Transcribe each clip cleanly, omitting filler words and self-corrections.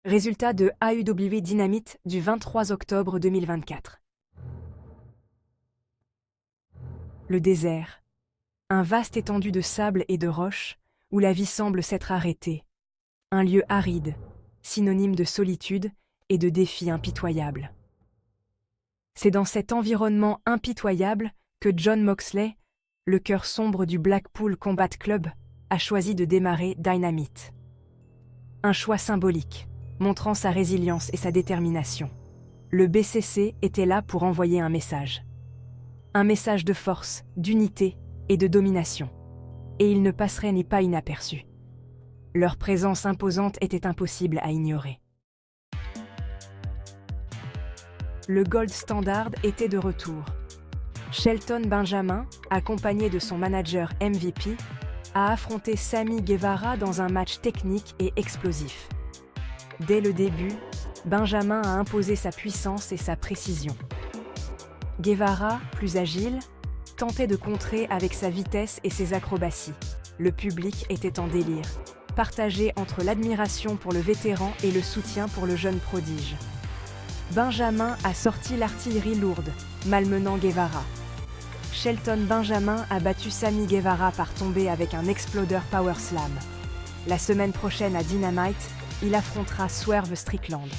Résultat de AEW Dynamite du 23 octobre 2024. Le désert. Un vaste étendue de sable et de roches, où la vie semble s'être arrêtée. Un lieu aride, synonyme de solitude et de défis impitoyables. C'est dans cet environnement impitoyable que Jon Moxley, le cœur sombre du Blackpool Combat Club, a choisi de démarrer Dynamite. Un choix symbolique, montrant sa résilience et sa détermination. Le BCC était là pour envoyer un message. Un message de force, d'unité et de domination. Et il ne passerait ni pas inaperçu. Leur présence imposante était impossible à ignorer. Le Gold Standard était de retour. Shelton Benjamin, accompagné de son manager MVP, a affronté Sammy Guevara dans un match technique et explosif. Dès le début, Benjamin a imposé sa puissance et sa précision. Guevara, plus agile, tentait de contrer avec sa vitesse et ses acrobaties. Le public était en délire, partagé entre l'admiration pour le vétéran et le soutien pour le jeune prodige. Benjamin a sorti l'artillerie lourde, malmenant Guevara. Shelton Benjamin a battu Sammy Guevara par tombée avec un Exploder Power Slam. La semaine prochaine à Dynamite, il affrontera Swerve Strickland.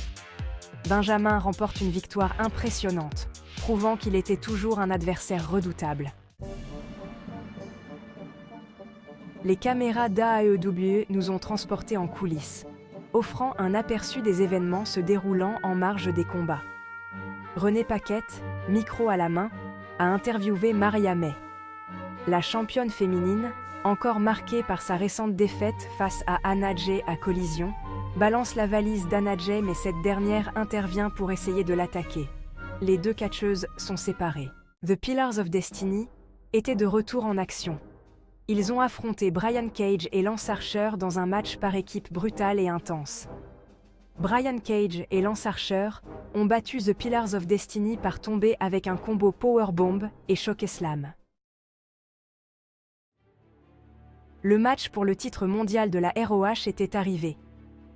Benjamin remporte une victoire impressionnante, prouvant qu'il était toujours un adversaire redoutable. Les caméras d'AEW nous ont transportés en coulisses, offrant un aperçu des événements se déroulant en marge des combats. Renée Paquette, micro à la main, a interviewé Maria May. La championne féminine, encore marquée par sa récente défaite face à Anna Jay à Collision, balance la valise d'Anna Jay mais cette dernière intervient pour essayer de l'attaquer. Les deux catcheuses sont séparées. The Pillars of Destiny étaient de retour en action. Ils ont affronté Brian Cage et Lance Archer dans un match par équipe brutal et intense. Brian Cage et Lance Archer ont battu The Pillars of Destiny par tomber avec un combo Powerbomb et Chokeslam. Le match pour le titre mondial de la ROH était arrivé.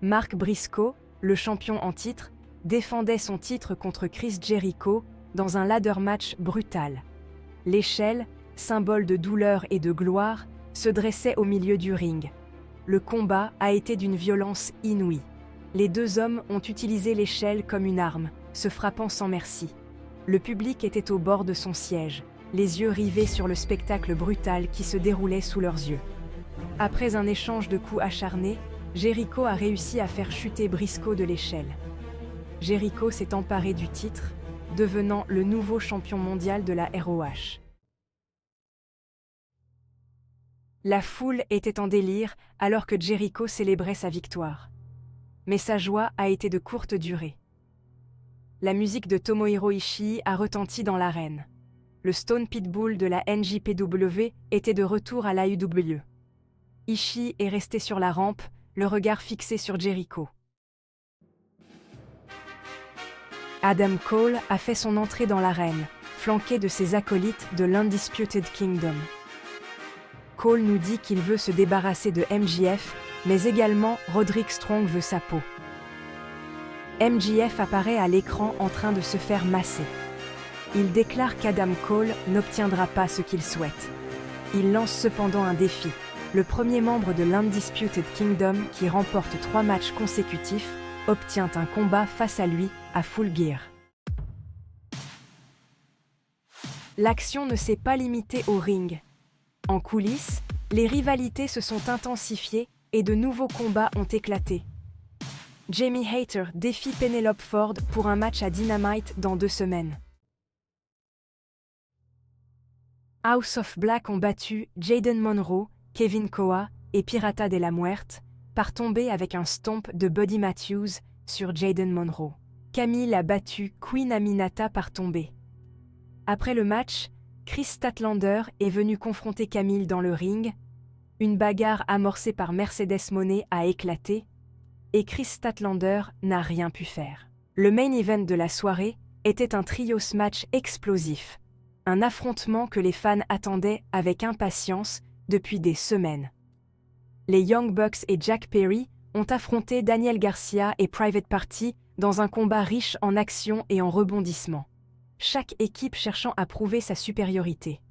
Mark Briscoe, le champion en titre, défendait son titre contre Chris Jericho dans un ladder match brutal. L'échelle, symbole de douleur et de gloire, se dressait au milieu du ring. Le combat a été d'une violence inouïe. Les deux hommes ont utilisé l'échelle comme une arme, se frappant sans merci. Le public était au bord de son siège, les yeux rivés sur le spectacle brutal qui se déroulait sous leurs yeux. Après un échange de coups acharnés, Jericho a réussi à faire chuter Briscoe de l'échelle. Jericho s'est emparé du titre, devenant le nouveau champion mondial de la ROH. La foule était en délire alors que Jericho célébrait sa victoire. Mais sa joie a été de courte durée. La musique de Tomohiro Ishii a retenti dans l'arène. Le Stone Pitbull de la NJPW était de retour à l'AEW. Ishii est resté sur la rampe, le regard fixé sur Jericho. Adam Cole a fait son entrée dans l'arène, flanqué de ses acolytes de l'Undisputed Kingdom. Cole nous dit qu'il veut se débarrasser de MJF, mais également Roderick Strong veut sa peau. MJF apparaît à l'écran en train de se faire masser. Il déclare qu'Adam Cole n'obtiendra pas ce qu'il souhaite. Il lance cependant un défi. Le premier membre de l'Undisputed Kingdom qui remporte 3 matchs consécutifs obtient un combat face à lui à Full Gear. L'action ne s'est pas limitée au ring. En coulisses, les rivalités se sont intensifiées et de nouveaux combats ont éclaté. Jamie Hayter défie Penelope Ford pour un match à Dynamite dans 2 semaines. House of Black ont battu Jaden Monroe, Kevin Koa et Pirata de la Muerte par tomber avec un stomp de Buddy Matthews sur Jaden Monroe. Camille a battu Queen Aminata par tomber. Après le match, Chris Statlander est venu confronter Camille dans le ring. Une bagarre amorcée par Mercedes Moné a éclaté et Chris Statlander n'a rien pu faire. Le main event de la soirée était un trios match explosif, un affrontement que les fans attendaient avec impatience depuis des semaines. Les Young Bucks et Jack Perry ont affronté Daniel Garcia et Private Party dans un combat riche en action et en rebondissements, chaque équipe cherchant à prouver sa supériorité.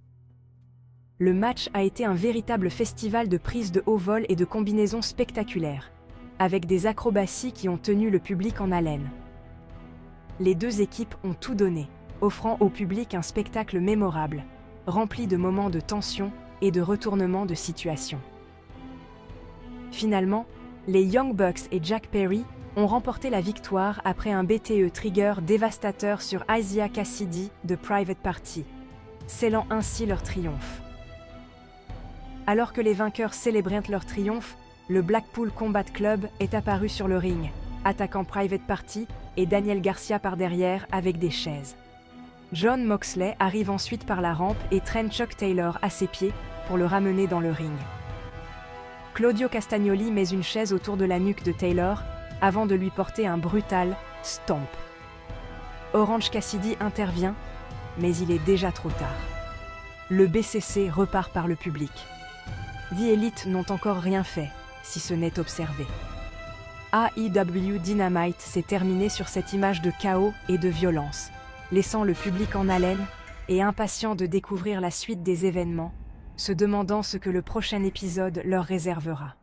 Le match a été un véritable festival de prises de haut vol et de combinaisons spectaculaires, avec des acrobaties qui ont tenu le public en haleine. Les deux équipes ont tout donné, offrant au public un spectacle mémorable, rempli de moments de tension et de retournements de situation. Finalement, les Young Bucks et Jack Perry ont remporté la victoire après un BTE trigger dévastateur sur Isiah Kassidy de Private Party, scellant ainsi leur triomphe. Alors que les vainqueurs célébraient leur triomphe, le Blackpool Combat Club est apparu sur le ring, attaquant Private Party et Daniel Garcia par derrière avec des chaises. Jon Moxley arrive ensuite par la rampe et traîne Chuck Taylor à ses pieds pour le ramener dans le ring. Claudio Castagnoli met une chaise autour de la nuque de Taylor avant de lui porter un brutal stomp. Orange Cassidy intervient, mais il est déjà trop tard. Le BCC repart par le public. The Elite n'ont encore rien fait, si ce n'est observé. AEW Dynamite s'est terminé sur cette image de chaos et de violence, laissant le public en haleine et impatient de découvrir la suite des événements, se demandant ce que le prochain épisode leur réservera.